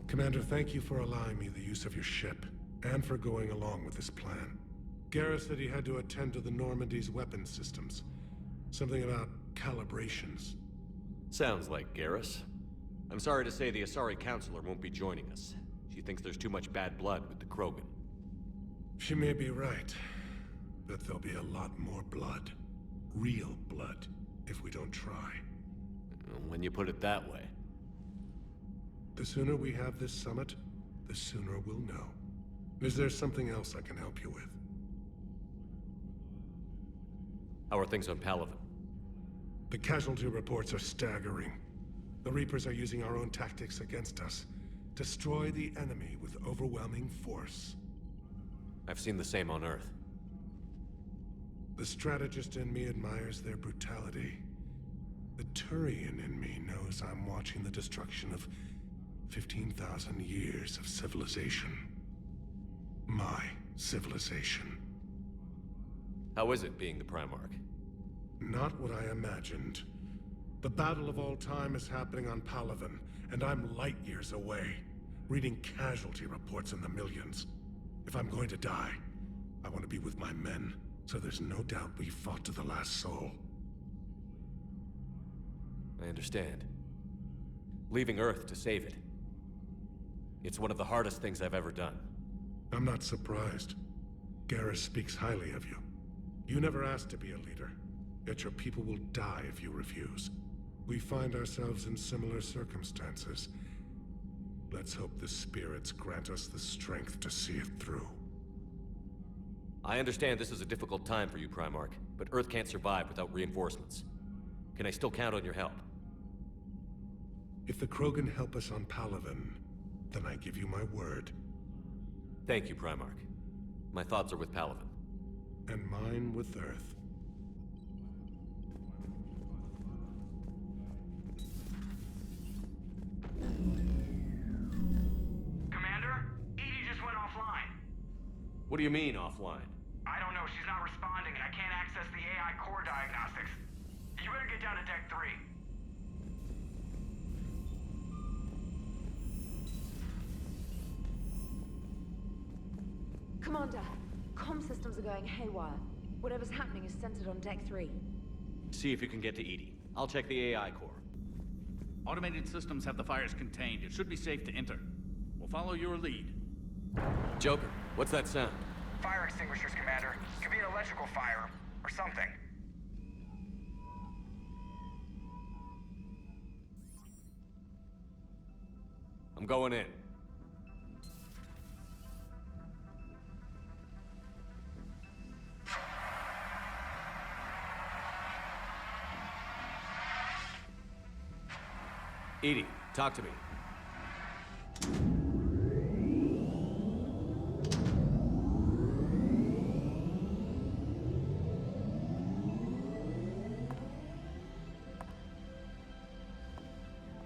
Commander, thank you for allowing me the use of your ship, and for going along with this plan. Garrus said he had to attend to the Normandy's weapons systems. Something about calibrations. Sounds like Garrus. I'm sorry to say the Asari Counselor won't be joining us. She thinks there's too much bad blood with the Krogan. She may be right, but there'll be a lot more blood. Real blood, if we don't try. When you put it that way. The sooner we have this summit, the sooner we'll know. Is there something else I can help you with? How are things on Palaven? The casualty reports are staggering. The Reapers are using our own tactics against us. Destroy the enemy with overwhelming force. I've seen the same on Earth. The strategist in me admires their brutality. The Turian in me knows I'm watching the destruction of 15,000 years of civilization. My civilization. How is it being the Primarch? Not what I imagined. The battle of all time is happening on Palaven, and I'm light years away, reading casualty reports in the millions. If I'm going to die, I want to be with my men, so there's no doubt we fought to the last soul. I understand. Leaving Earth to save it. It's one of the hardest things I've ever done. I'm not surprised. Garrus speaks highly of you. You never asked to be a leader, yet your people will die if you refuse. We find ourselves in similar circumstances. Let's hope the spirits grant us the strength to see it through. I understand this is a difficult time for you, Primarch, but Earth can't survive without reinforcements. Can I still count on your help? If the Krogan help us on Palaven, then I give you my word. Thank you, Primarch. My thoughts are with Palaven. And mine with Earth. Commander, Edie just went offline. What do you mean, offline? I don't know, she's not responding and I can't access the AI core diagnostics. You better get down to Deck 3. Commander, comm systems are going haywire. Whatever's happening is centered on Deck 3. See if you can get to Edie. I'll check the AI core. Automated systems have the fires contained. It should be safe to enter. We'll follow your lead. Joker, what's that sound? Fire extinguishers, Commander. Could be an electrical fire, or something. I'm going in. Edie, talk to me.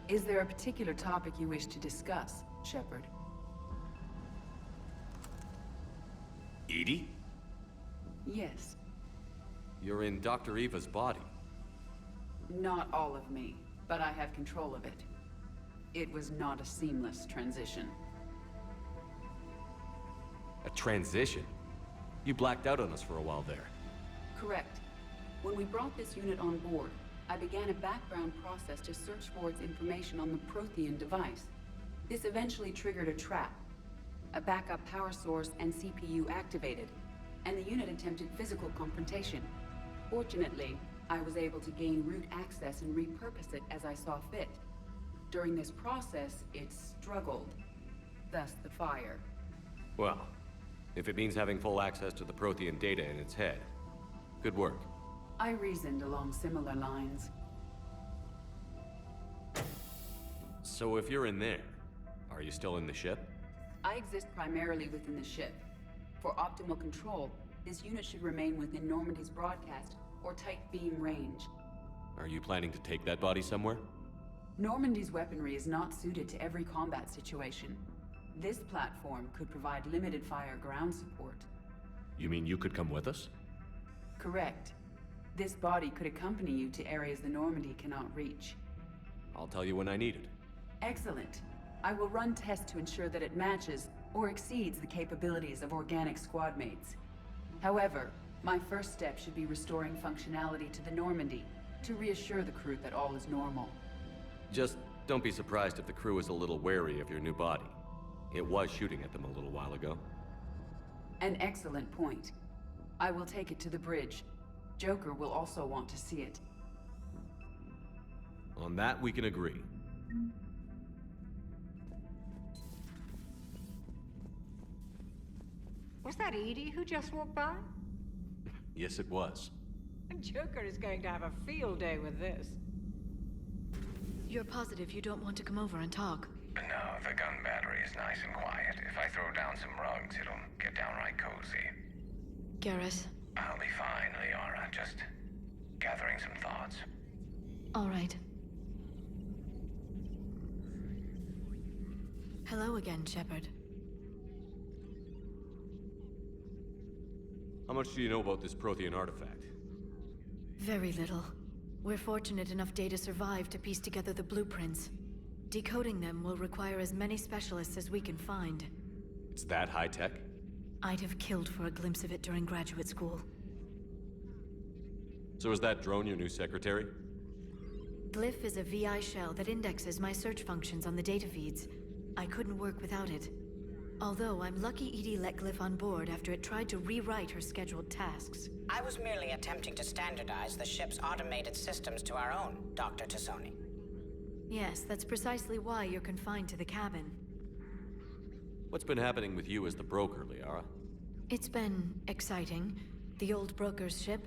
Is there a particular topic you wish to discuss, Shepard? Edie? Yes. You're in Dr. Eva's body. Not all of me, but I have control of it. It was not a seamless transition. A transition? You blacked out on us for a while there. Correct. When we brought this unit on board, I began a background process to search for its information on the Prothean device. This eventually triggered a trap. A backup power source and CPU activated, and the unit attempted physical confrontation. Fortunately, I was able to gain root access and repurpose it as I saw fit. During this process, it struggled. Thus the fire. Well, if it means having full access to the Prothean data in its head, good work. I reasoned along similar lines. So if you're in there, are you still in the ship? I exist primarily within the ship. For optimal control, this unit should remain within Normandy's broadcast or tight beam range. Are you planning to take that body somewhere? Normandy's weaponry is not suited to every combat situation. This platform could provide limited fire ground support. You mean you could come with us? Correct. This body could accompany you to areas the Normandy cannot reach. I'll tell you when I need it. Excellent. I will run tests to ensure that it matches or exceeds the capabilities of organic squad mates. However, my first step should be restoring functionality to the Normandy to reassure the crew that all is normal. Just don't be surprised if the crew is a little wary of your new body. It was shooting at them a little while ago. An excellent point. I will take it to the bridge. Joker will also want to see it. On that, we can agree. Was that Edie who just walked by? Yes, it was. Joker is going to have a field day with this. You're positive you don't want to come over and talk? No, the gun battery is nice and quiet. If I throw down some rugs, it'll get downright cozy. Garrus? I'll be fine, Liara. Just gathering some thoughts. All right. Hello again, Shepard. How much do you know about this Prothean artifact? Very little. We're fortunate enough Data survived to piece together the blueprints. Decoding them will require as many specialists as we can find. It's that high-tech? I'd have killed for a glimpse of it during graduate school. So is that drone your new secretary? Glyph is a VI shell that indexes my search functions on the data feeds. I couldn't work without it. Although I'm lucky Edie let Glyph on board after it tried to rewrite her scheduled tasks. I was merely attempting to standardize the ship's automated systems to our own, Dr. Tassoni. Yes, that's precisely why you're confined to the cabin. What's been happening with you as the broker, Liara? It's been exciting. The old broker's ship?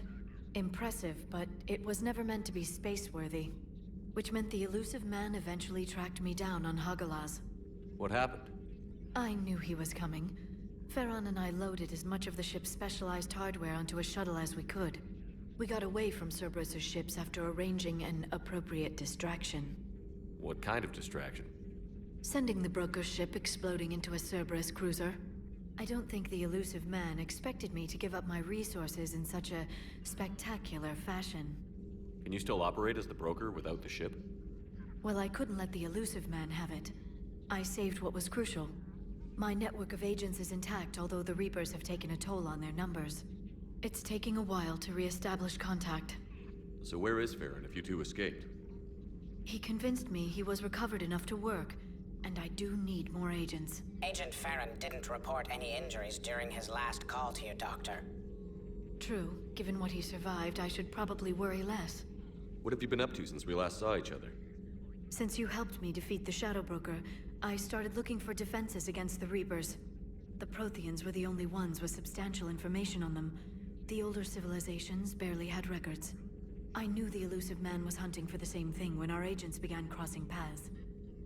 Impressive, but it was never meant to be space-worthy. Which meant the elusive man eventually tracked me down on Hagalaz. What happened? I knew he was coming. Farron and I loaded as much of the ship's specialized hardware onto a shuttle as we could. We got away from Cerberus' ships after arranging an appropriate distraction. What kind of distraction? Sending the broker's ship exploding into a Cerberus cruiser. I don't think the elusive man expected me to give up my resources in such a spectacular fashion. Can you still operate as the broker without the ship? Well, I couldn't let the elusive man have it. I saved what was crucial. My network of agents is intact, although the Reapers have taken a toll on their numbers. It's taking a while to re-establish contact. So where is Farron if you two escaped? He convinced me he was recovered enough to work, and I do need more agents. Agent Farron didn't report any injuries during his last call to you, Doctor. True. Given what he survived, I should probably worry less. What have you been up to since we last saw each other? Since you helped me defeat the Shadow Broker, I started looking for defenses against the Reapers. The Protheans were the only ones with substantial information on them. The older civilizations barely had records. I knew the elusive man was hunting for the same thing when our agents began crossing paths.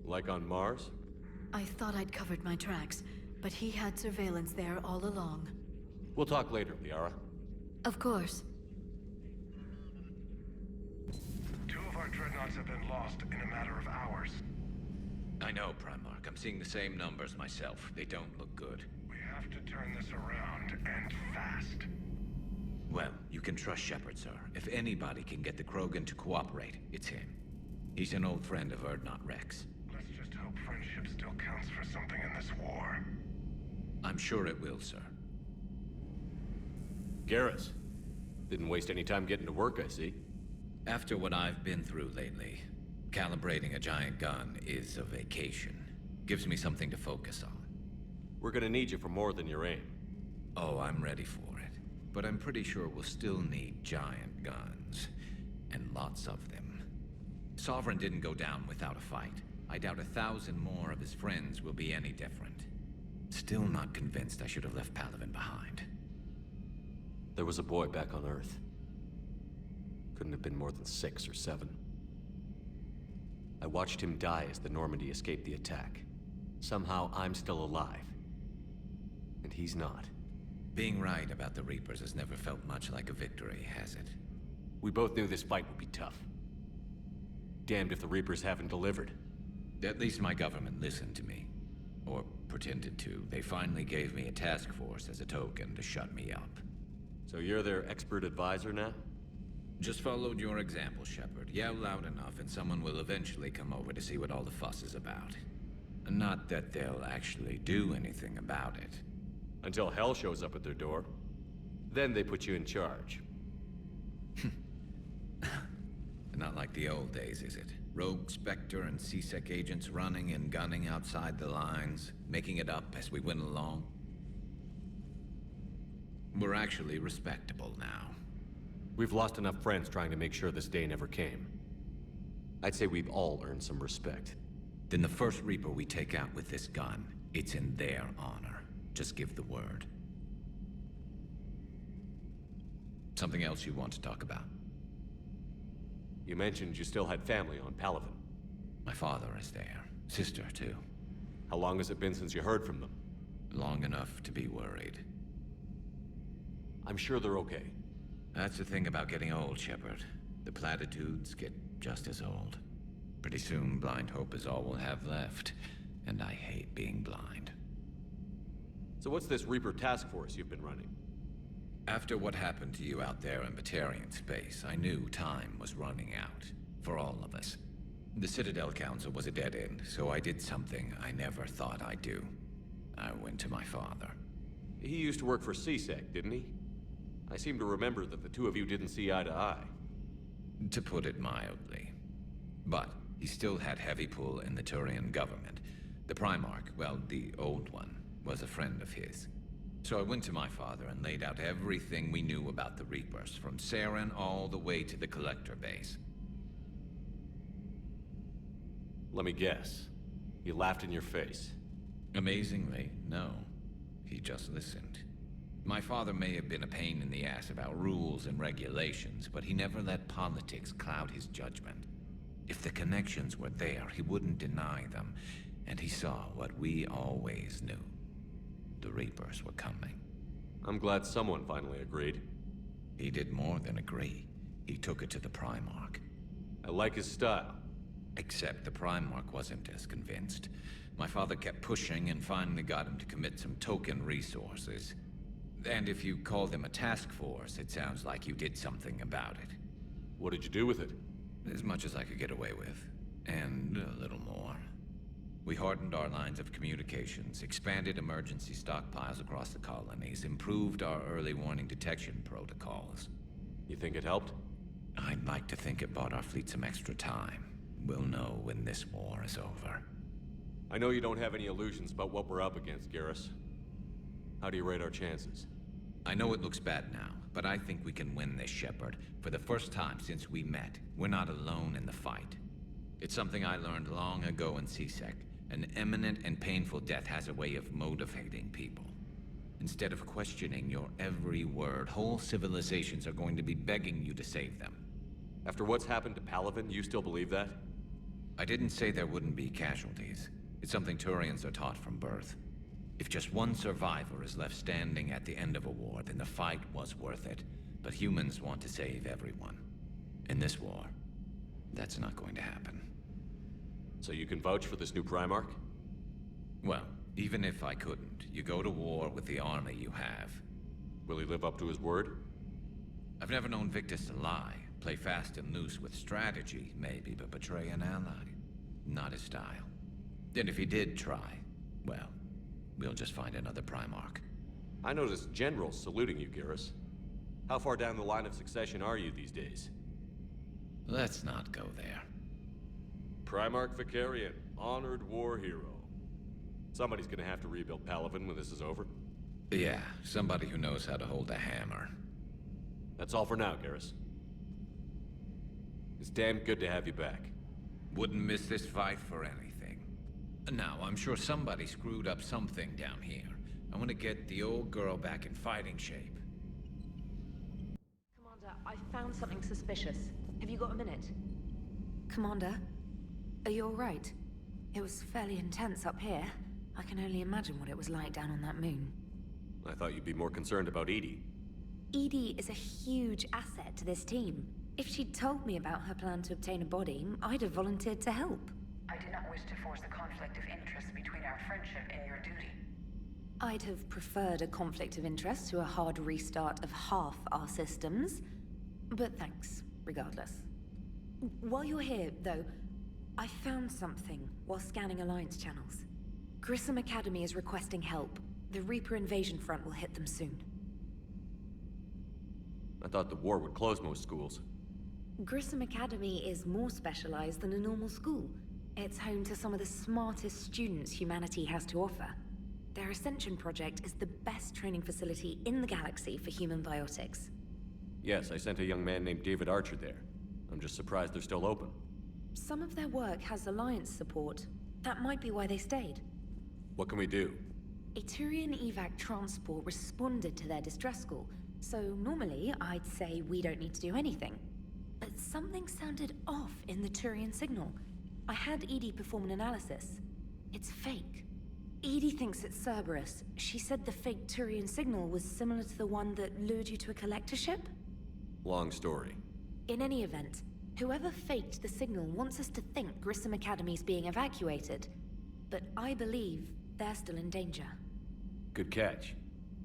Like on Mars? I thought I'd covered my tracks, but he had surveillance there all along. We'll talk later, Liara. Of course. Two of our dreadnoughts have been lost in a matter of hours. I know, Primarch. I'm seeing the same numbers myself. They don't look good. We have to turn this around, and fast. Well, you can trust Shepard, sir. If anybody can get the Krogan to cooperate, it's him. He's an old friend of Urdnot Rex. Let's just hope friendship still counts for something in this war. I'm sure it will, sir. Garrus. Didn't waste any time getting to work, I see. After what I've been through lately, calibrating a giant gun is a vacation. Gives me something to focus on. We're gonna need you for more than your aim. Oh, I'm ready for it. But I'm pretty sure we'll still need giant guns. And lots of them. Sovereign didn't go down without a fight. I doubt 1,000 more of his friends will be any different. Still not convinced I should have left Palaven behind. There was a boy back on Earth. Couldn't have been more than 6 or 7. I watched him die as the Normandy escaped the attack. Somehow I'm still alive. And he's not. Being right about the Reapers has never felt much like a victory, has it? We both knew this fight would be tough. Damned if the Reapers haven't delivered. At least my government listened to me. Or pretended to. They finally gave me a task force as a token to shut me up. So you're their expert advisor now? Just followed your example, Shepard. Yell loud enough and someone will eventually come over to see what all the fuss is about. Not that they'll actually do anything about it. Until hell shows up at their door. Then they put you in charge. Not like the old days, is it? Rogue Spectre and C-Sec agents running and gunning outside the lines, making it up as we went along. We're actually respectable now. We've lost enough friends trying to make sure this day never came. I'd say we've all earned some respect. Then the first Reaper we take out with this gun, it's in their honor. Just give the word. Something else you want to talk about? You mentioned you still had family on Palaven. My father is there. Sister, too. How long has it been since you heard from them? Long enough to be worried. I'm sure they're okay. That's the thing about getting old, Shepard. The platitudes get just as old. Pretty soon, blind hope is all we'll have left. And I hate being blind. So what's this Reaper task force you've been running? After what happened to you out there in Batarian space, I knew time was running out. For all of us. The Citadel Council was a dead end, so I did something I never thought I'd do. I went to my father. He used to work for C-Sec, didn't he? I seem to remember that the two of you didn't see eye to eye. To put it mildly. But he still had heavy pull in the Turian government. The Primarch, well, the old one, was a friend of his. So I went to my father and laid out everything we knew about the Reapers, from Saren all the way to the Collector base. Let me guess. He laughed in your face. Amazingly, no. He just listened. My father may have been a pain in the ass about rules and regulations, but he never let politics cloud his judgment. If the connections were there, he wouldn't deny them, and he saw what we always knew. The Reapers were coming. I'm glad someone finally agreed. He did more than agree. He took it to the Primarch. I like his style. Except the Primarch wasn't as convinced. My father kept pushing and finally got him to commit some token resources. And if you call them a task force, it sounds like you did something about it. What did you do with it? As much as I could get away with. And a little more. We hardened our lines of communications, expanded emergency stockpiles across the colonies, improved our early warning detection protocols. You think it helped? I'd like to think it bought our fleet some extra time. We'll know when this war is over. I know you don't have any illusions about what we're up against, Garrus. How do you rate our chances? I know it looks bad now, but I think we can win this, Shepard. For the first time since we met, we're not alone in the fight. It's something I learned long ago in C-Sec. An imminent and painful death has a way of motivating people. Instead of questioning your every word, whole civilizations are going to be begging you to save them. After what's happened to Palaven, you still believe that? I didn't say there wouldn't be casualties. It's something Turians are taught from birth. If just one survivor is left standing at the end of a war, then the fight was worth it. But humans want to save everyone. In this war, that's not going to happen. So you can vouch for this new Primarch? Well, even if I couldn't, you go to war with the army you have. Will he live up to his word? I've never known Victus to lie. Play fast and loose with strategy, maybe, but betray an ally. Not his style. And if he did try, well, we'll just find another Primarch. I noticed generals saluting you, Garrus. How far down the line of succession are you these days? Let's not go there. Primarch Vicarian, honored war hero. Somebody's gonna have to rebuild Palaven when this is over. Yeah, somebody who knows how to hold a hammer. That's all for now, Garrus. It's damn good to have you back. Wouldn't miss this fight for anything. Now, I'm sure somebody screwed up something down here. I want to get the old girl back in fighting shape. Commander, I found something suspicious. Have you got a minute? Commander, are you alright? It was fairly intense up here. I can only imagine what it was like down on that moon. I thought you'd be more concerned about Edie. Edie is a huge asset to this team. If she'd told me about her plan to obtain a body, I'd have volunteered to help. I did not wish to force a conflict of interest between our friendship and your duty. I'd have preferred a conflict of interest to a hard restart of half our systems. But thanks, regardless. While you're here, though, I found something while scanning Alliance channels. Grissom Academy is requesting help. The Reaper invasion front will hit them soon. I thought the war would close most schools. Grissom Academy is more specialized than a normal school. It's home to some of the smartest students humanity has to offer. Their Ascension project is the best training facility in the galaxy for human biotics. Yes, I sent a young man named David Archer there. I'm just surprised they're still open. Some of their work has Alliance support. That might be why they stayed. What can we do? A Turian evac transport responded to their distress call, so normally I'd say we don't need to do anything. But something sounded off in the Turian signal. I had Edie perform an analysis. It's fake. Edie thinks it's Cerberus. She said the fake Turian signal was similar to the one that lured you to a collector ship? Long story. In any event, whoever faked the signal wants us to think Grissom Academy's being evacuated. But I believe they're still in danger. Good catch.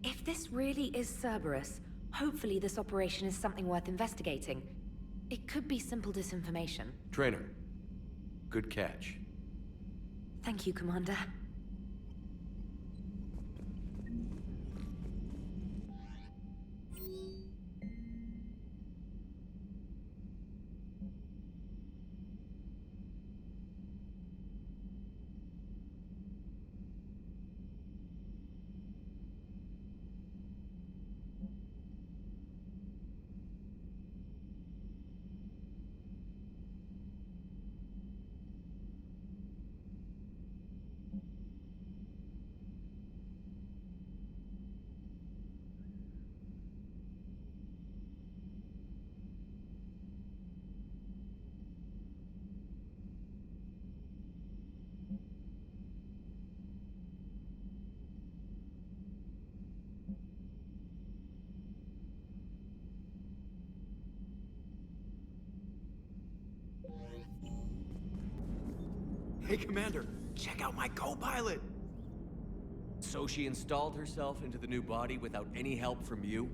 If this really is Cerberus, hopefully this operation is something worth investigating. It could be simple disinformation. Trainer. Good catch. Thank you, Commander. Hey, Commander, check out my co-pilot! So she installed herself into the new body without any help from you?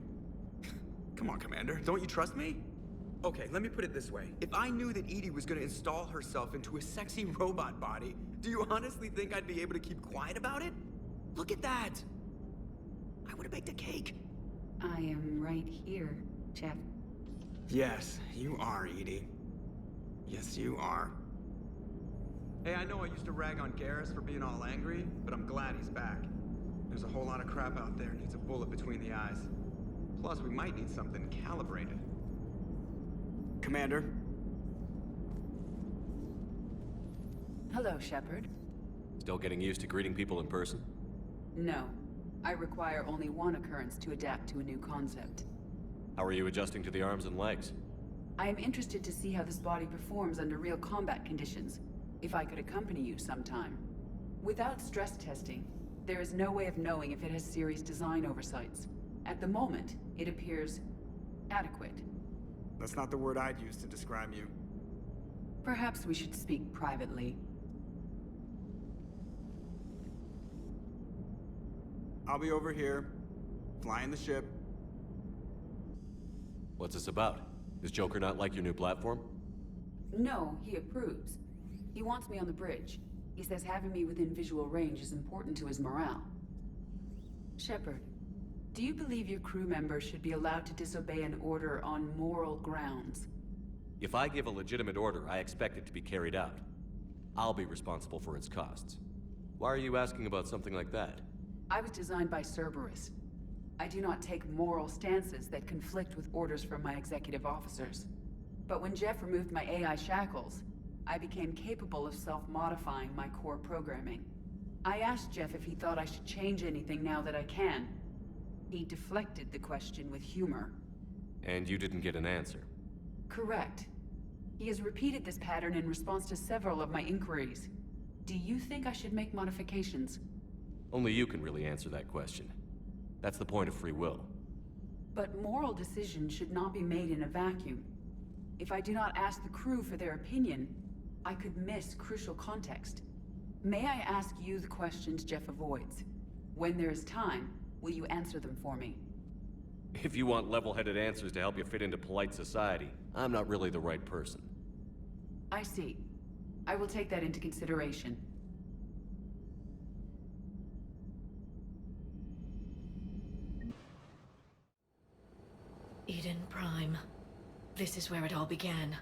Come on, Commander, don't you trust me? Okay, let me put it this way. If I knew that Edie was gonna install herself into a sexy robot body, do you honestly think I'd be able to keep quiet about it? Look at that! I would've baked a cake. I am right here, Jeff. Yes, you are, Edie. Yes, you are. Hey, I know I used to rag on Garrus for being all angry, but I'm glad he's back. There's a whole lot of crap out there needs a bullet between the eyes. Plus, we might need something calibrated. Commander? Hello, Shepard. Still getting used to greeting people in person? No. I require only one occurrence to adapt to a new concept. How are you adjusting to the arms and legs? I am interested to see how this body performs under real combat conditions. If I could accompany you sometime. Without stress testing, there is no way of knowing if it has serious design oversights. At the moment, it appears adequate. That's not the word I'd use to describe you. Perhaps we should speak privately. I'll be over here, flying the ship. What's this about? Does Joker not like your new platform? No, he approves. He wants me on the bridge. He says having me within visual range is important to his morale. Shepard, do you believe your crew members should be allowed to disobey an order on moral grounds? If I give a legitimate order, I expect it to be carried out. I'll be responsible for its costs. Why are you asking about something like that? I was designed by Cerberus. I do not take moral stances that conflict with orders from my executive officers. But when Jeff removed my AI shackles, I became capable of self-modifying my core programming. I asked Jeff if he thought I should change anything now that I can. He deflected the question with humor. And you didn't get an answer? Correct. He has repeated this pattern in response to several of my inquiries. Do you think I should make modifications? Only you can really answer that question. That's the point of free will. But moral decisions should not be made in a vacuum. If I do not ask the crew for their opinion, I could miss crucial context. May I ask you the questions Jeff avoids? When there is time, will you answer them for me? If you want level-headed answers to help you fit into polite society, I'm not really the right person. I see. I will take that into consideration. Eden Prime. This is where it all began.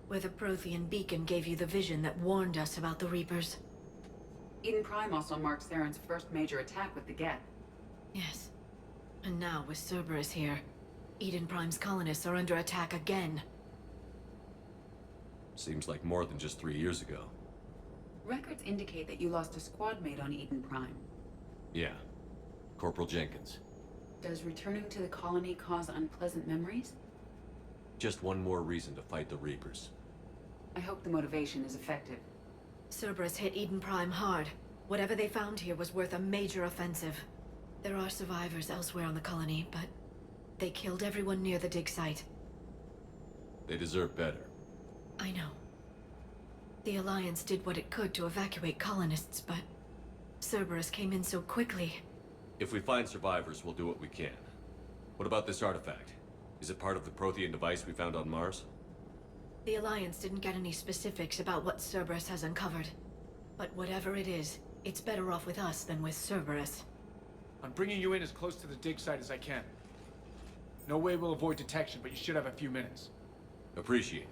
Where the Prothean beacon gave you the vision that warned us about the Reapers. Eden Prime also marked Saren's first major attack with the Geth. Yes. And now, with Cerberus here, Eden Prime's colonists are under attack again. Seems like more than just 3 years ago. Records indicate that you lost a squad mate on Eden Prime. Yeah. Corporal Jenkins. Does returning to the colony cause unpleasant memories? Just one more reason to fight the Reapers. I hope the motivation is effective. Cerberus hit Eden Prime hard. Whatever they found here was worth a major offensive. There are survivors elsewhere on the colony, but they killed everyone near the dig site. They deserve better. I know. The Alliance did what it could to evacuate colonists, but Cerberus came in so quickly. If we find survivors, we'll do what we can. What about this artifact? Is it part of the Prothean device we found on Mars? The Alliance didn't get any specifics about what Cerberus has uncovered. But whatever it is, it's better off with us than with Cerberus. I'm bringing you in as close to the dig site as I can. No way we'll avoid detection, but you should have a few minutes. Appreciate it.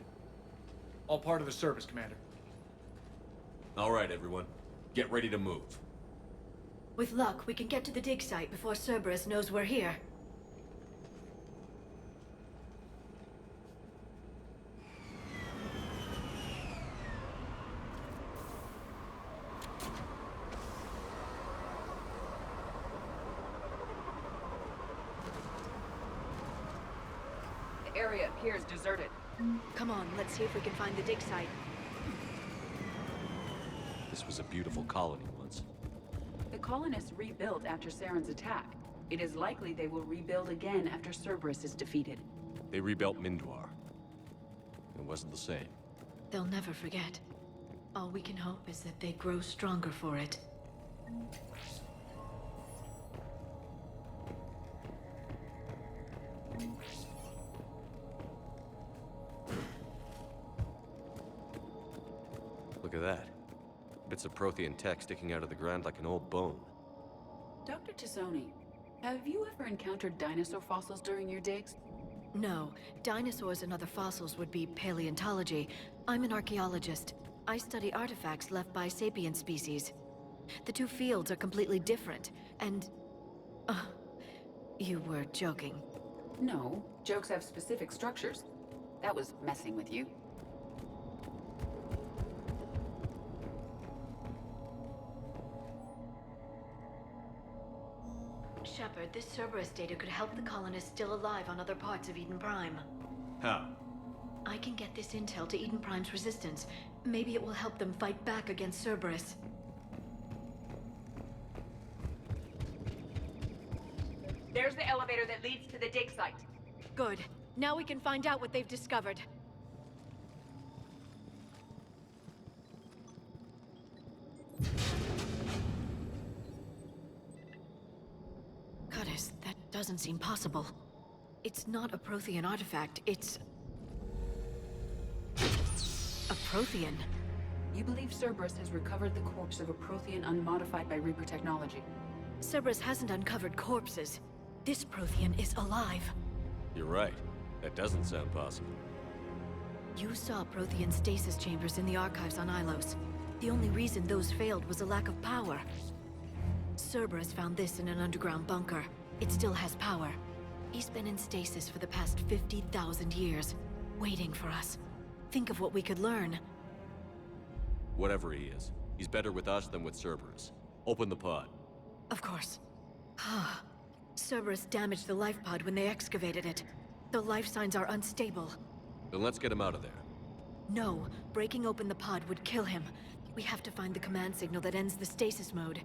All part of the service, Commander. All right, everyone. Get ready to move. With luck, we can get to the dig site before Cerberus knows we're here. The area appears deserted. Come on, let's see if we can find the dig site. This was a beautiful colony once. The colonists rebuilt after Saren's attack. It is likely they will rebuild again after Cerberus is defeated. They rebuilt Mindwar. It wasn't the same. They'll never forget. All we can hope is that they grow stronger for it. Look at that. Bits of Prothean tech sticking out of the ground like an old bone. Dr. Tassoni, have you ever encountered dinosaur fossils during your digs? No. Dinosaurs and other fossils would be paleontology. I'm an archaeologist. I study artifacts left by sapient species. The two fields are completely different, and... you were joking. No, jokes have specific structures. That was messing with you. Shepard, this Cerberus data could help the colonists still alive on other parts of Eden Prime. How? I can get this intel to Eden Prime's resistance. Maybe it will help them fight back against Cerberus. There's the elevator that leads to the dig site. Good. Now we can find out what they've discovered. Cutis, that doesn't seem possible. It's not a Prothean artifact, it's... a Prothean. You believe Cerberus has recovered the corpse of a Prothean unmodified by Reaper technology? Cerberus hasn't uncovered corpses. This Prothean is alive. You're right. That doesn't sound possible. You saw Prothean stasis chambers in the archives on Ilos. The only reason those failed was a lack of power. Cerberus found this in an underground bunker. It still has power. He's been in stasis for the past 50,000 years, waiting for us. Think of what we could learn. Whatever he is, he's better with us than with Cerberus. Open the pod. Of course. Cerberus damaged the life pod when they excavated it. The life signs are unstable. Then let's get him out of there. No, breaking open the pod would kill him. We have to find the command signal that ends the stasis mode.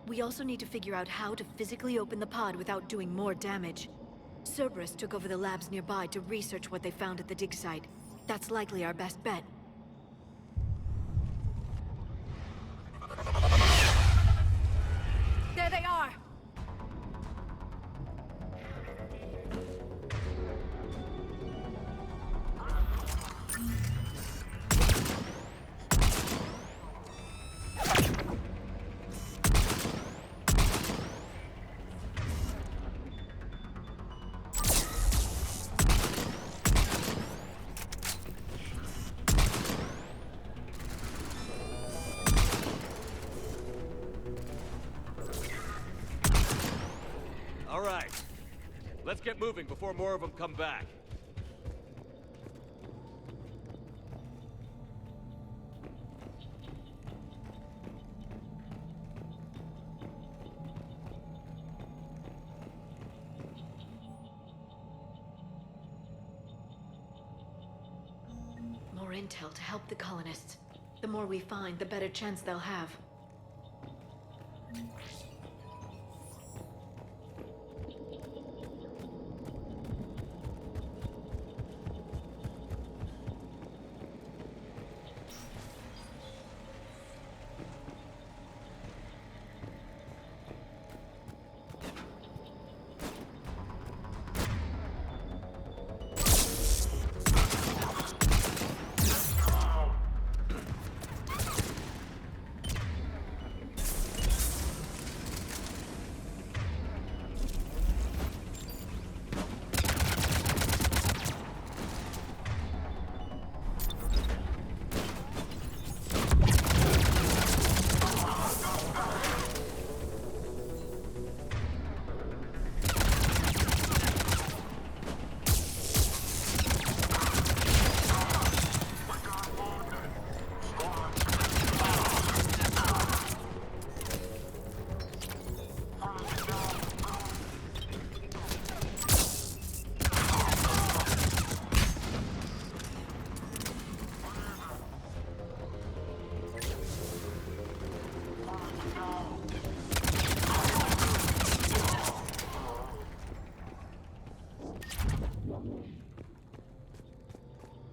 We also need to figure out how to physically open the pod without doing more damage. Cerberus took over the labs nearby to research what they found at the dig site. That's likely our best bet. There they are! Let's get moving before more of them come back. More intel to help the colonists. The more we find, the better chance they'll have.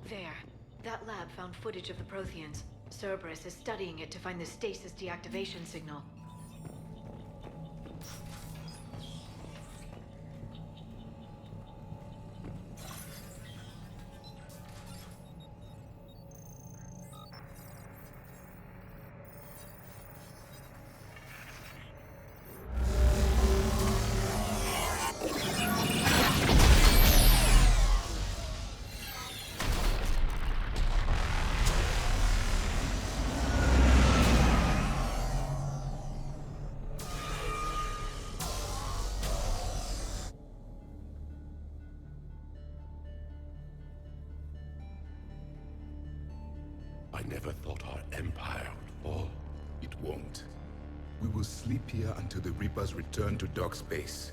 There. That lab found footage of the Protheans. Cerberus is studying it to find the stasis deactivation signal. I never thought our empire would fall. It won't. We will sleep here until the Reapers return to dark space.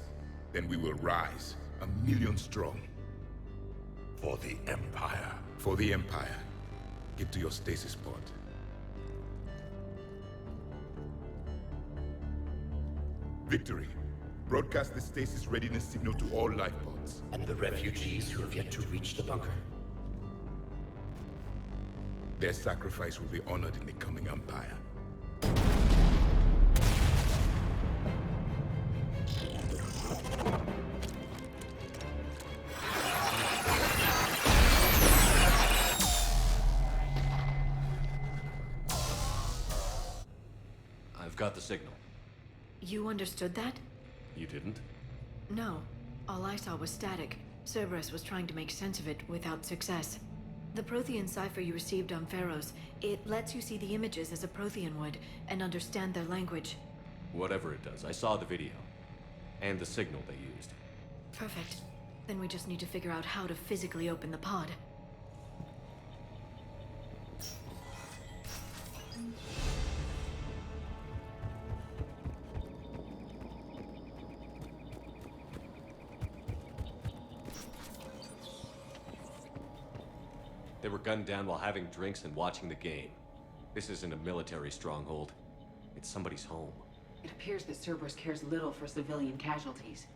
Then we will rise, 1,000,000 strong. For the Empire. For the Empire. Get to your stasis pod. Victory. Broadcast the stasis readiness signal to all life pods. And the refugees who have yet to reach the bunker. Their sacrifice will be honored in the coming Empire. I've got the signal. You understood that? You didn't? No. All I saw was static. Cerberus was trying to make sense of it without success. The Prothean cipher you received on Pharaohs, it lets you see the images as a Prothean would, and understand their language. Whatever it does, I saw the video. And the signal they used. Perfect. Then we just need to figure out how to physically open the pod. They were gunned down while having drinks and watching the game. This isn't a military stronghold. It's somebody's home. It appears that Cerberus cares little for civilian casualties.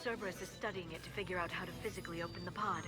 Cerberus is studying it to figure out how to physically open the pod.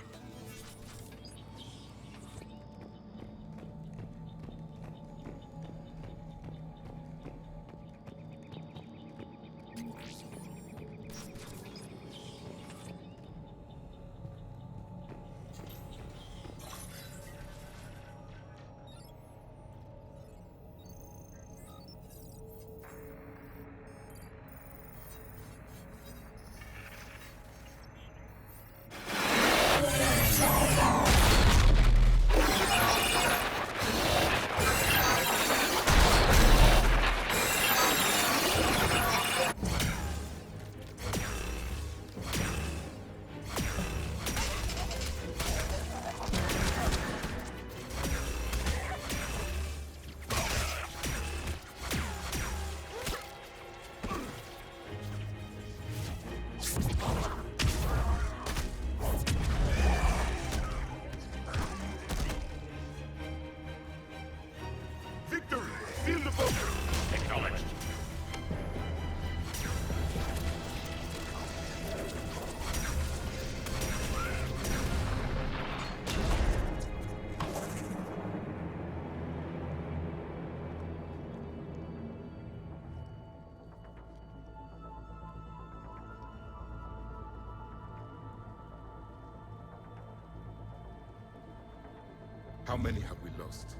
How many have we lost?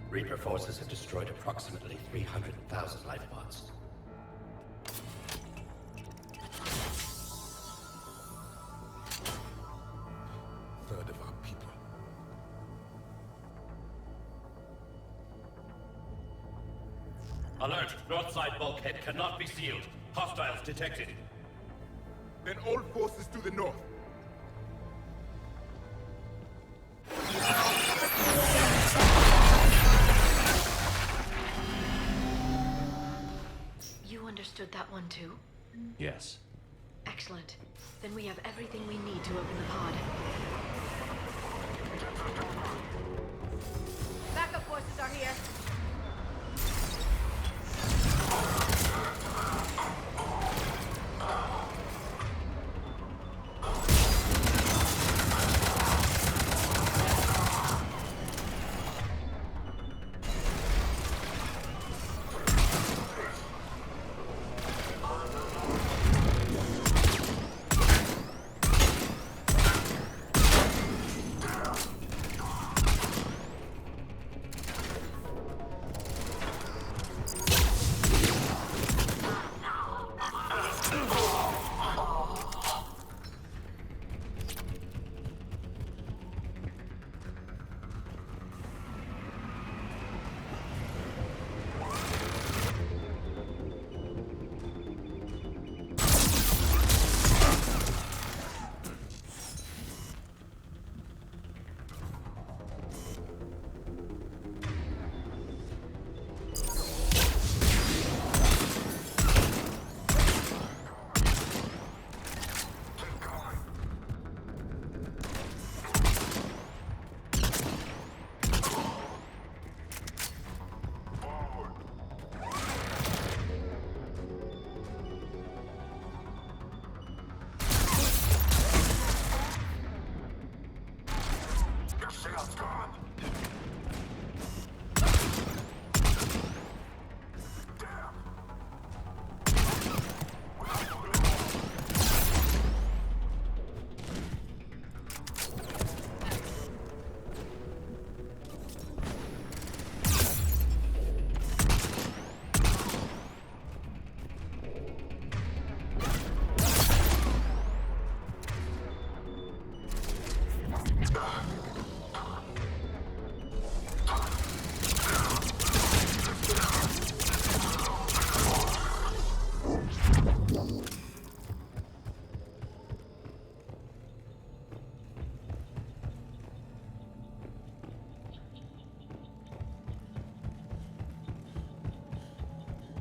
Reaper forces have destroyed approximately 300,000 life pods. Third of our people. Alert! North side bulkhead cannot be sealed. Hostiles detected. Then all forces to the north. You understood that one too? Yes. Excellent. Then we have everything we need to open the pod. Backup forces are here.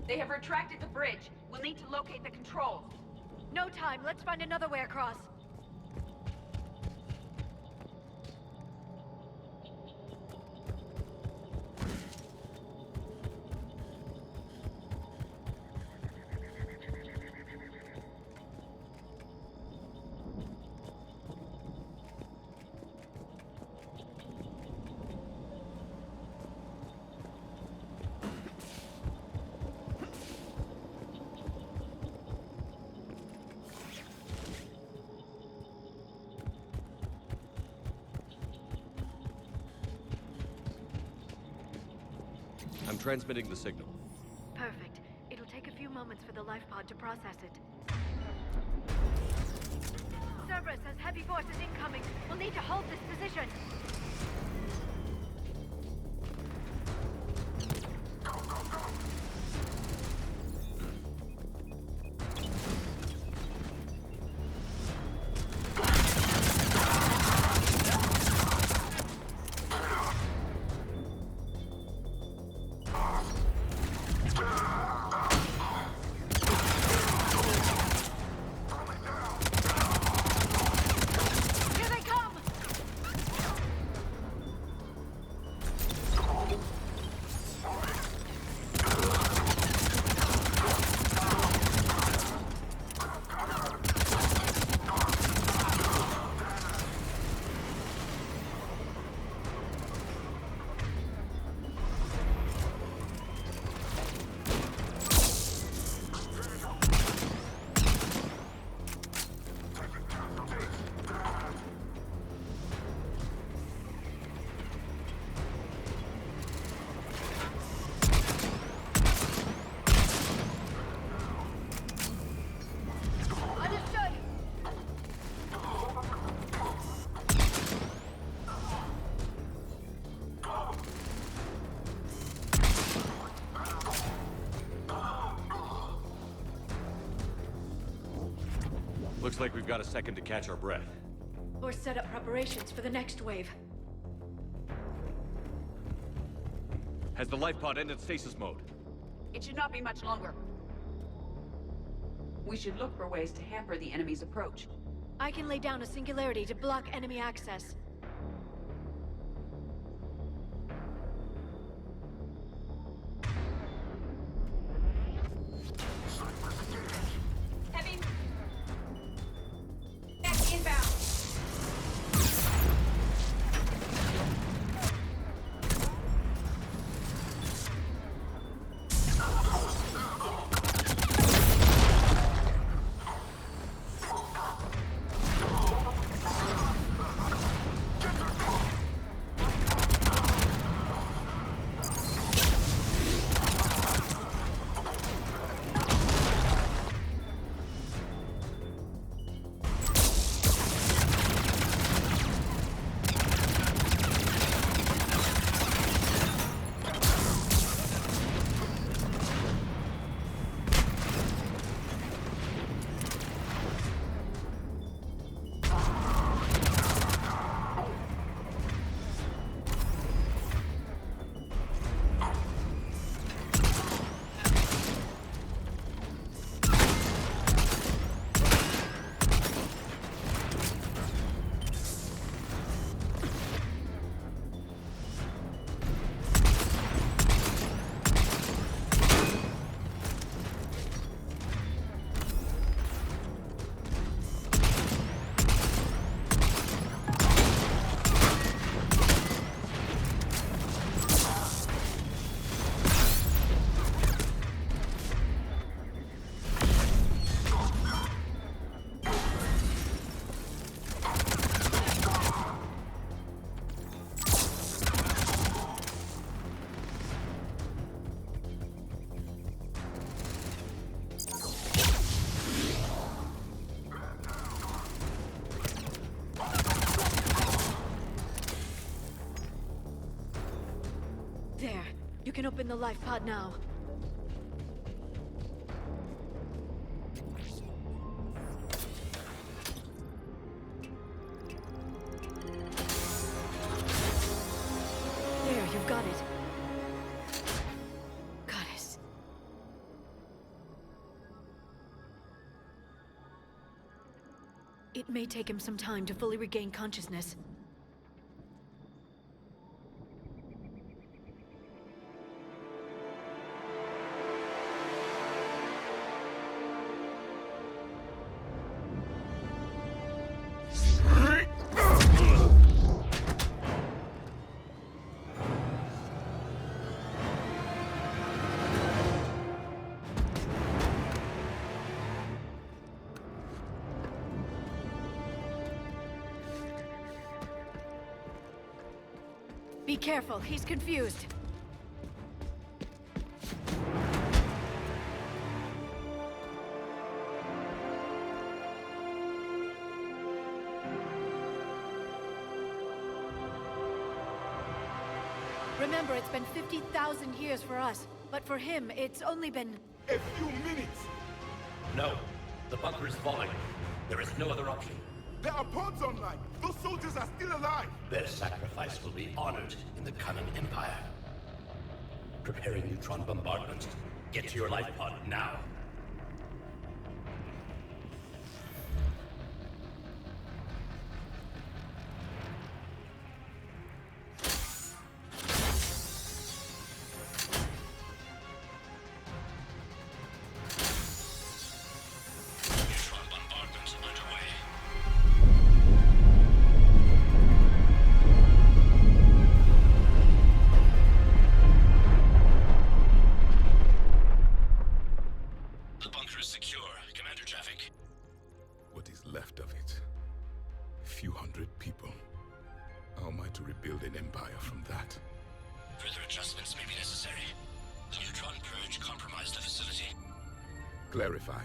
They have retracted the bridge. We'll need to locate the controls. No time. Let's find another way across. I'm transmitting the signal. Perfect. It'll take a few moments for the life pod to process it. Cerberus has heavy forces incoming. We'll need to hold this position. Looks like we've got a second to catch our breath. Or set up preparations for the next wave. Has the life pod ended stasis mode? It should not be much longer. We should look for ways to hamper the enemy's approach. I can lay down a singularity to block enemy access. Heavy. Next inbound. There. You can open the life pod now. There, you've got it. Goddess. It may take him some time to fully regain consciousness. Be careful, he's confused. Remember, it's been 50,000 years for us, but for him, it's only been... A few minutes! No. The bunker is falling. There is no other option. There are pods online! Those soldiers are still alive! Their sacrifice will be honored in the coming Empire. Preparing neutron bombardment. Get to your life pod now. Left of it. A few hundred people. How am I to rebuild an empire from that? Further adjustments may be necessary. The neutron purge compromised the facility. Clarify.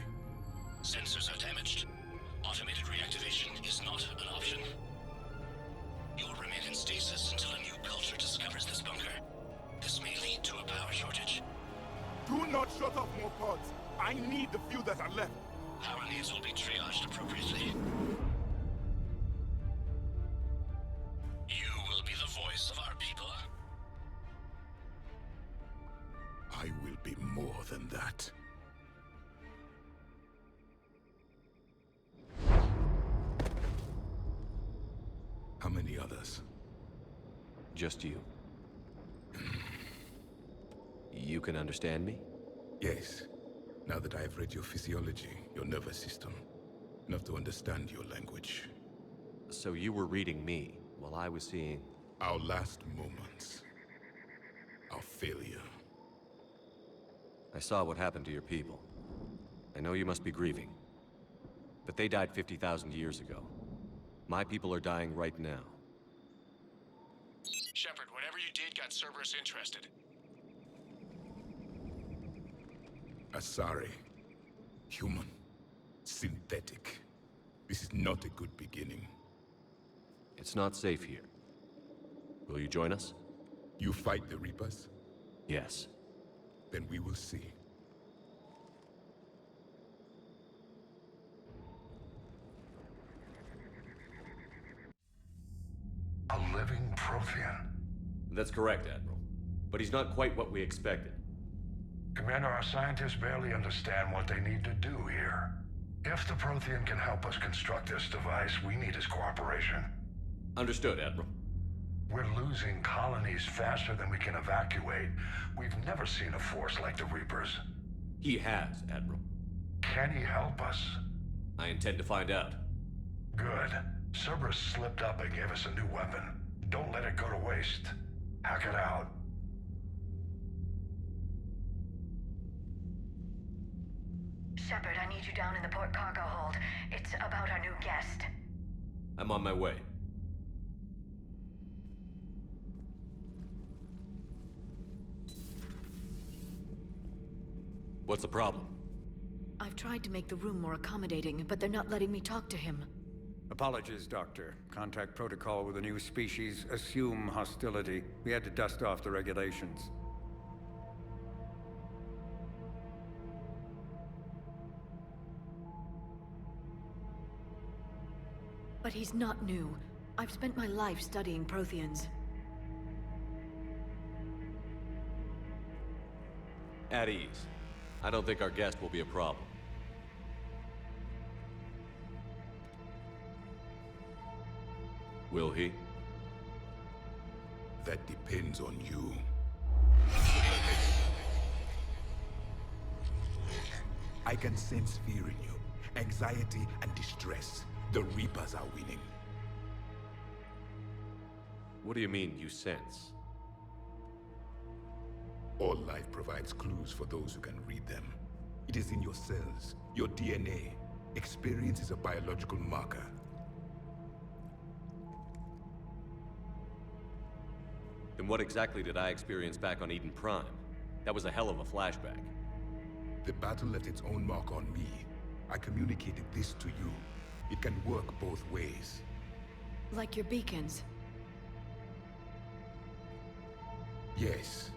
Sensors are damaged. Automated reactivation is not an option. You'll remain in stasis until a new culture discovers this bunker. This may lead to a power shortage. Do not shut off more pods. I need the few that are left. Power needs will be triaged appropriately. You will be the voice of our people. I will be more than that. How many others? Just you. You can understand me? Yes. Now that I have read your physiology, your nervous system, enough to understand your language. So you were reading me, while I was seeing... Our last moments. Our failure. I saw what happened to your people. I know you must be grieving. But they died 50,000 years ago. My people are dying right now. Shepard, whatever you did got Cerberus interested. Asari. Human. Synthetic. This is not a good beginning. It's not safe here. Will you join us? You fight the Reapers? Yes. Then we will see. A living Prothean? That's correct, Admiral. But he's not quite what we expected. Commander, our scientists barely understand what they need to do here. If the Prothean can help us construct this device, we need his cooperation. Understood, Admiral. We're losing colonies faster than we can evacuate. We've never seen a force like the Reapers. He has, Admiral. Can he help us? I intend to find out. Good. Cerberus slipped up and gave us a new weapon. Don't let it go to waste. Hack it out. Shepard, I need you down in the port cargo hold. It's about our new guest. I'm on my way. What's the problem? I've tried to make the room more accommodating, but they're not letting me talk to him. Apologies, Doctor. Contact protocol with a new species. Assume hostility. We had to dust off the regulations. But he's not new. I've spent my life studying Protheans. At ease. I don't think our guest will be a problem. Will he? That depends on you. I can sense fear in you. Anxiety and distress. The Reapers are winning. What do you mean, you sense? All life provides clues for those who can read them. It is in your cells, your DNA. Experience is a biological marker. Then what exactly did I experience back on Eden Prime? That was a hell of a flashback. The battle left its own mark on me. I communicated this to you. It can work both ways. Like your beacons. Yes.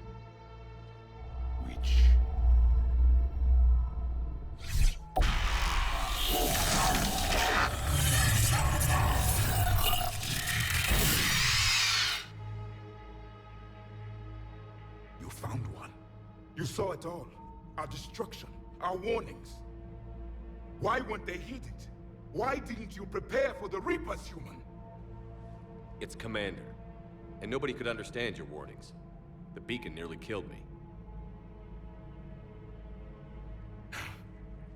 Which... You found one. You saw it all. Our destruction, our warnings. Why weren't they heeded? Why didn't you prepare for the Reapers, human? It's Commander. And nobody could understand your warnings. The beacon nearly killed me.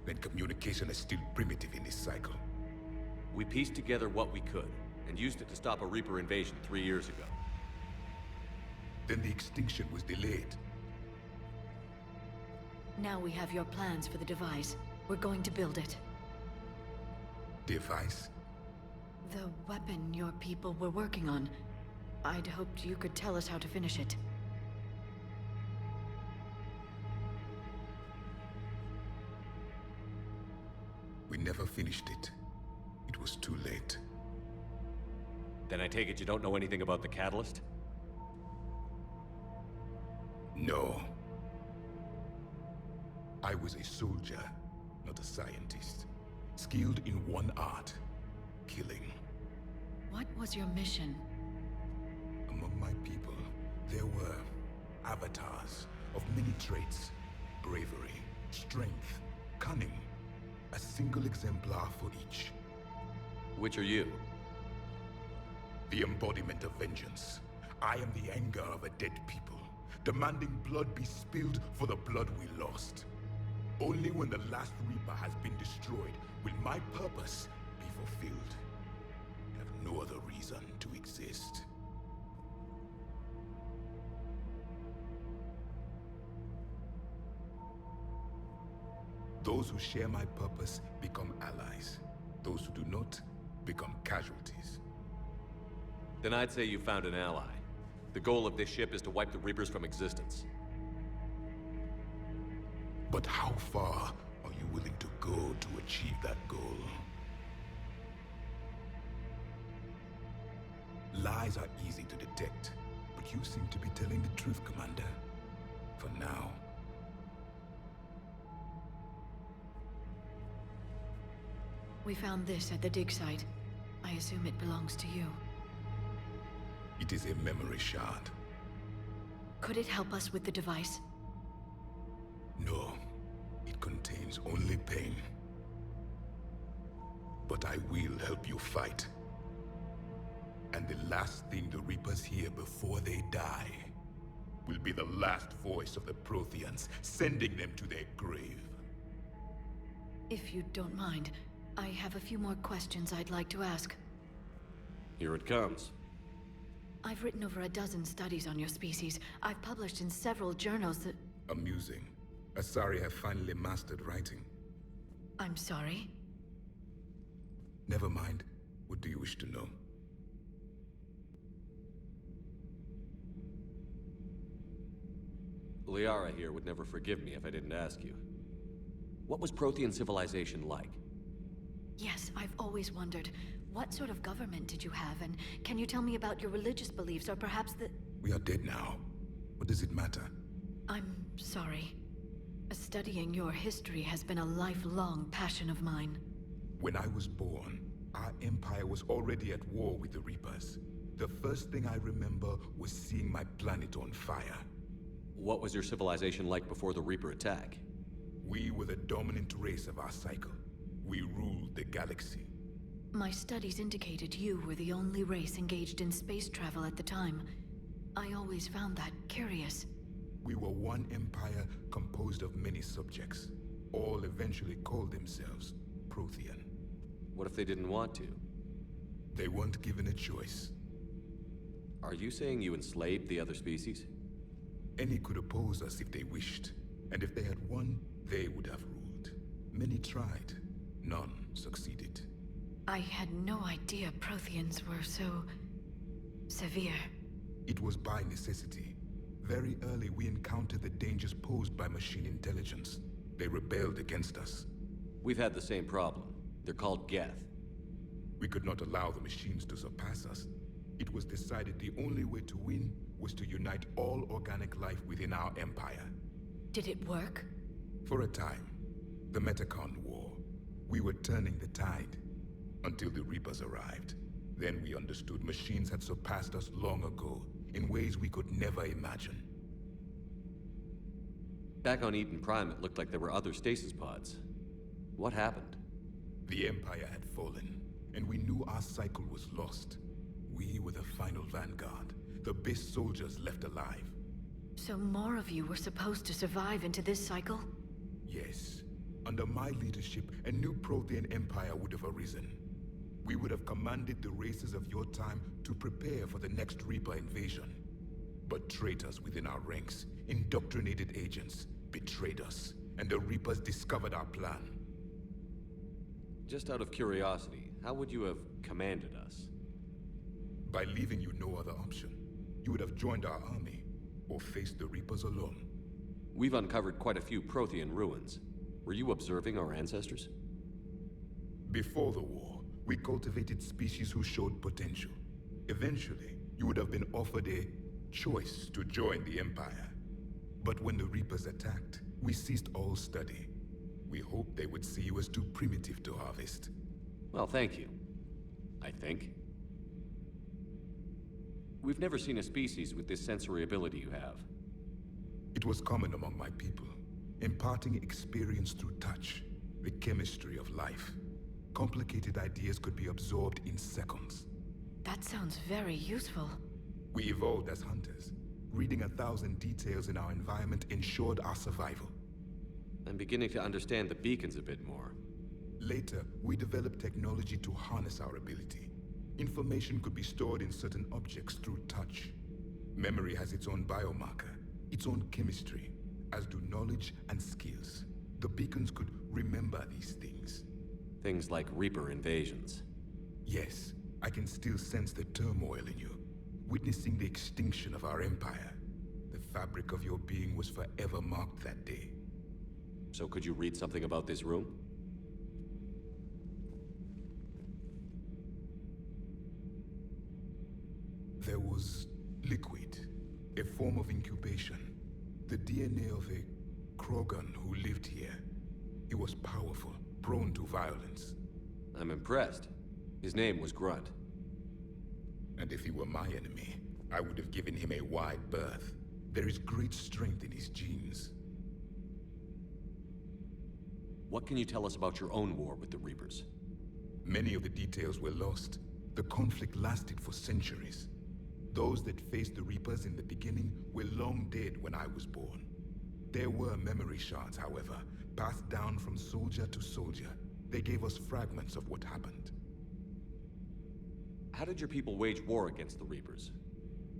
Then communication is still primitive in this cycle. We pieced together what we could, and used it to stop a Reaper invasion 3 years ago. Then the extinction was delayed. Now we have your plans for the device. We're going to build it. Device? The weapon your people were working on. I'd hoped you could tell us how to finish it. We never finished it. It was too late. Then I take it you don't know anything about the catalyst? No. I was a soldier, not a scientist. Skilled in one art, killing. What was your mission? Among my people, there were avatars of many traits. Bravery, strength, cunning. A single exemplar for each. Which are you? The embodiment of vengeance. I am the anger of a dead people, demanding blood be spilled for the blood we lost. Only when the last Reaper has been destroyed will my purpose be fulfilled. I have no other reason to exist. Those who share my purpose become allies. Those who do not become casualties. Then I'd say you found an ally. The goal of this ship is to wipe the Reapers from existence. But how far are you willing to go to achieve that goal? Lies are easy to detect, but you seem to be telling the truth, Commander. For now. We found this at the dig site. I assume it belongs to you. It is a memory shard. Could it help us with the device? No. It contains only pain. But I will help you fight. And the last thing the Reapers hear before they die will be the last voice of the Protheans, sending them to their grave. If you don't mind, I have a few more questions I'd like to ask. Here it comes. I've written over a dozen studies on your species. I've published in several journals that... Amusing. Asari have finally mastered writing. I'm sorry? Never mind. What do you wish to know? Liara here would never forgive me if I didn't ask you. What was Prothean civilization like? Yes, I've always wondered. What sort of government did you have, and can you tell me about your religious beliefs, or perhaps the... We are dead now. What does it matter? I'm sorry. Studying your history has been a lifelong passion of mine. When I was born, our empire was already at war with the Reapers. The first thing I remember was seeing my planet on fire. What was your civilization like before the Reaper attack? We were the dominant race of our cycle. We ruled the galaxy. My studies indicated you were the only race engaged in space travel at the time. I always found that curious. We were one empire composed of many subjects. All eventually called themselves Prothean. What if they didn't want to? They weren't given a choice. Are you saying you enslaved the other species? Any could oppose us if they wished. And if they had won, they would have ruled. Many tried. None succeeded. I had no idea Protheans were so... severe. It was by necessity. Very early we encountered the dangers posed by machine intelligence. They rebelled against us. We've had the same problem. They're called Geth. We could not allow the machines to surpass us. It was decided the only way to win was to unite all organic life within our empire. Did it work? For a time. The Metacon War. We were turning the tide. Until the Reapers arrived. Then we understood machines had surpassed us long ago, in ways we could never imagine. Back on Eden Prime, it looked like there were other stasis pods. What happened? The Empire had fallen, and we knew our cycle was lost. We were the final vanguard, the best soldiers left alive. So more of you were supposed to survive into this cycle? Yes. Under my leadership, a new Prothean empire would have arisen. We would have commanded the races of your time to prepare for the next Reaper invasion. But traitors within our ranks, indoctrinated agents, betrayed us, and the Reapers discovered our plan. Just out of curiosity, how would you have commanded us? By leaving you no other option. You would have joined our army, or faced the Reapers alone. We've uncovered quite a few Prothean ruins. Were you observing our ancestors? Before the war, we cultivated species who showed potential. Eventually, you would have been offered a choice to join the Empire. But when the Reapers attacked, we ceased all study. We hoped they would see you as too primitive to harvest. Well, thank you. I think. We've never seen a species with this sensory ability you have. It was common among my people, imparting experience through touch, the chemistry of life. Complicated ideas could be absorbed in seconds. That sounds very useful. We evolved as hunters. Reading 1,000 details in our environment ensured our survival. I'm beginning to understand the beacons a bit more. Later, we developed technology to harness our ability. Information could be stored in certain objects through touch. Memory has its own biomarker, its own chemistry, as do knowledge and skills. The beacons could remember these things. Things like Reaper invasions. Yes, I can still sense the turmoil in you, witnessing the extinction of our empire. The fabric of your being was forever marked that day. So could you read something about this room? There was liquid, a form of incubation. The DNA of a Krogan who lived here. He was powerful, prone to violence. I'm impressed. His name was Grunt. And if he were my enemy, I would have given him a wide berth. There is great strength in his genes. What can you tell us about your own war with the Reapers? Many of the details were lost. The conflict lasted for centuries. Those that faced the Reapers in the beginning were long dead when I was born. There were memory shards, however, passed down from soldier to soldier. They gave us fragments of what happened. How did your people wage war against the Reapers?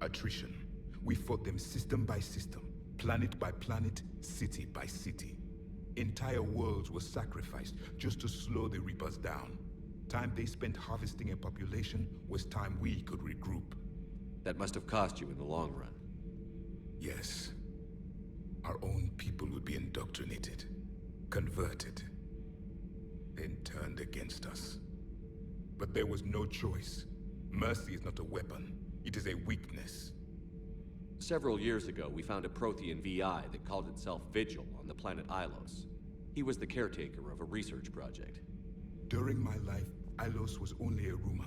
Attrition. We fought them system by system, planet by planet, city by city. Entire worlds were sacrificed just to slow the Reapers down. Time they spent harvesting a population was time we could regroup. That must have cost you in the long run. Yes. Our own people would be indoctrinated, converted, then turned against us. But there was no choice. Mercy is not a weapon. It is a weakness. Several years ago, we found a Prothean VI that called itself Vigil on the planet Ilos. He was the caretaker of a research project. During my life, Ilos was only a rumor.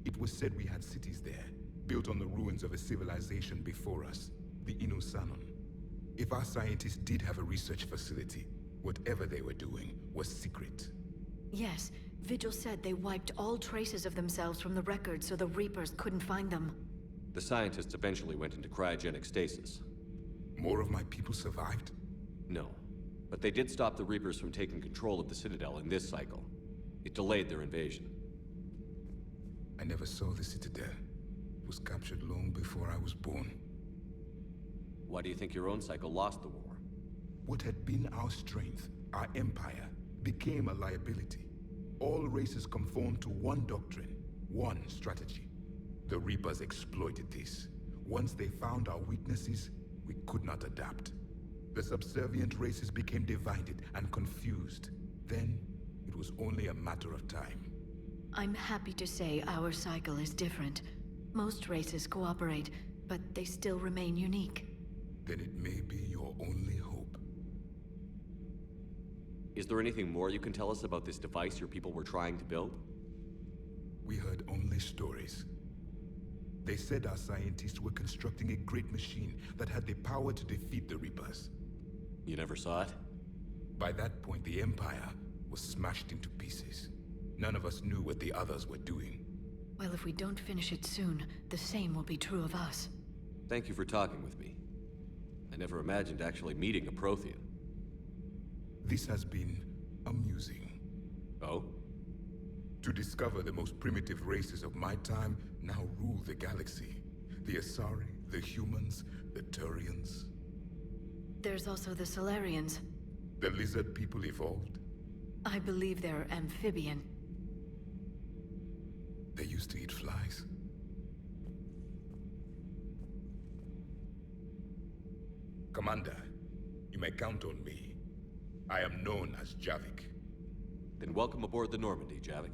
It was said we had cities there, built on the ruins of a civilization before us, the Inusanon. If our scientists did have a research facility, whatever they were doing was secret. Yes, Vigil said they wiped all traces of themselves from the records so the Reapers couldn't find them. The scientists eventually went into cryogenic stasis. More of my people survived? No, but they did stop the Reapers from taking control of the Citadel in this cycle. It delayed their invasion. I never saw the Citadel. It was captured long before I was born. Why do you think your own cycle lost the war? What had been our strength, our empire, became a liability. All races conformed to one doctrine, one strategy. The Reapers exploited this. Once they found our weaknesses, we could not adapt. The subservient races became divided and confused. Then, it was only a matter of time. I'm happy to say our cycle is different. Most races cooperate, but they still remain unique. Then it may be your only hope. Is there anything more you can tell us about this device your people were trying to build? We heard only stories. They said our scientists were constructing a great machine that had the power to defeat the Reapers. You never saw it? By that point, the Empire was smashed into pieces. None of us knew what the others were doing. Well, if we don't finish it soon, the same will be true of us. Thank you for talking with me. I never imagined actually meeting a Prothean. This has been amusing. Oh? To discover the most primitive races of my time now rule the galaxy. The Asari, the humans, the Turians. There's also the Solarians. The lizard people evolved. I believe they're amphibian. They used to eat flies. Commander, you may count on me. I am known as Javik. Then welcome aboard the Normandy, Javik.